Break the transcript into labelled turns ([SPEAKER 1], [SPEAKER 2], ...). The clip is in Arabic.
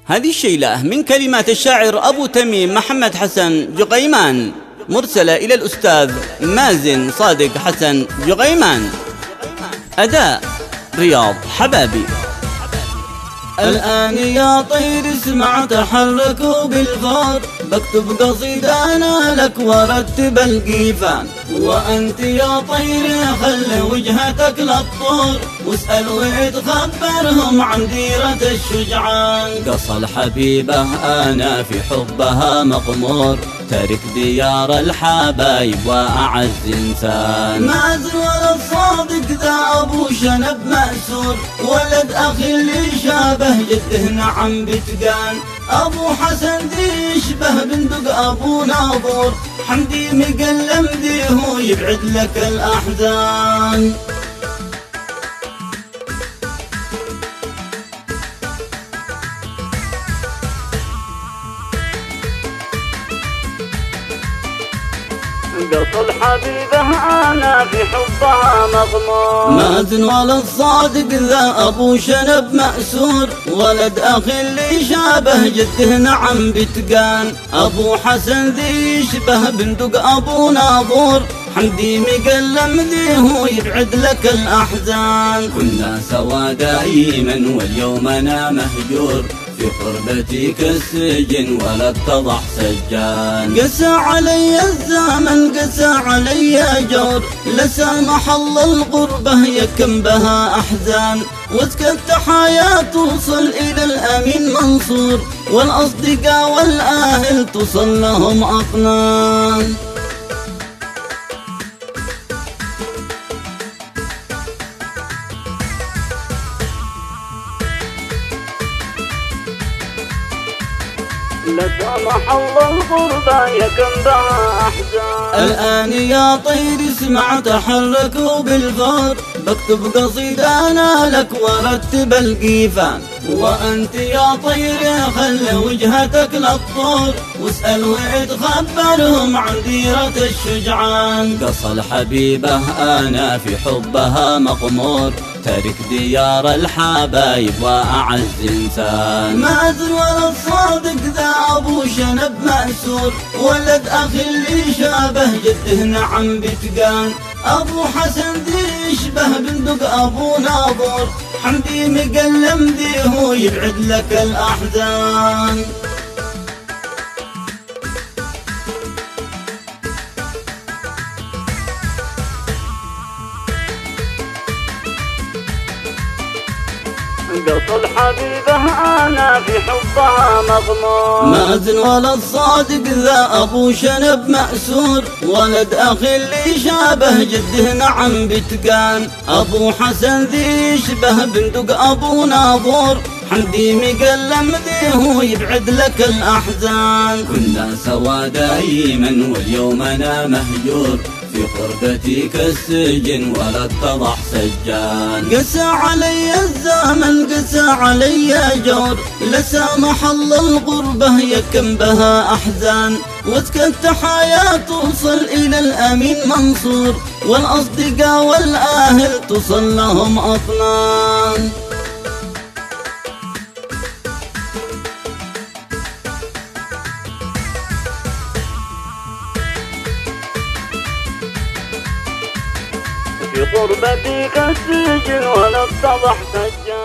[SPEAKER 1] هذه الشيلة من كلمات الشاعر أبو تميم محمد حسن جغيمان، مرسلة إلى الأستاذ مازن صادق حسن جغيمان. أداء رياض حبابي.
[SPEAKER 2] الآن يا طير اسمع تحركوا بالفار، بكتب قصيدة أنا لك ورتب القيفان. وأنت يا طير خل وجهتك للطور، واسأل وتخبرهم عن ديرة الشجعان. قص الحبيبة أنا في حبها مغمور، تارك ديار الحبايب وأعز إنسان. مازن ولد صادق ذا أبو شنب مأسور، ولد أخي اللي شابه جده نعم بتقان. أبو حسن ذي يشبه بندق أبو ناظور، حمدي مقلم ذي هو يبعد لك الأحزان. قص الحبيبة أنا في حبها مغمور. مازن ولد صادق ذا أبو شنب مأسور، ولد أخي اللي شابه جده نعم بتقان. أبو حسن ذي يشبه بندق أبو ناظور، حمدي مقلم ذي هو يبعد لك الأحزان. كنا سوا دايما واليوم أنا مهجور، في قربتي كالسجن ولا اتضح سجان. قسى علي الزمن قسى علي جور، لسامح الله الغربة يكن بها أحزان. واسكت حياة توصل إلى الأمين منصور، والأصدقاء والأهل توصل لهم أطنان. لسامح الله الغربة يكن بها أحزان. الآن يا طير اسمع تحركوا بالفار، بكتب قصيدة أنا لك ورتب القيفان. وأنت يا طير خل وجهتك للطور، واسأل وتخبرهم عن ديرة الشجعان. قص الحبيبة أنا في حبها مغمور، تارك ديار الحبايب وأعز إنسان. مازن ولد صادق ذا أبو شنب مأسور، ولد أخي اللي شابه جده نعم بتقان. أبو حسن ذي يشبه بندق أبو ناظور، حمدي مقلم ذي هو يبعد لك الأحزان. قص الحبيبة أنا في حبها مغمور. مازن ولد صادق ذا أبو شنب مأسور، ولد أخي اللي شابه جده نعم بتقان. أبو حسن ذي يشبه بندق أبو ناظور، حمدي مقلم ذي هو يبعد لك الأحزان. كنا سوا دايما واليوم أنا مهجور، في قربتي كالسجن ولا اتضح سجان. قسى علي الزمن قسى علي جور، لسامح الله الغربة يكن بها أحزان. واسكت حياة توصل إلى الأمين منصور، والأصدقاء والأهل توصل لهم أطنان. في قربتي كالسجن ولا اتضح سجان.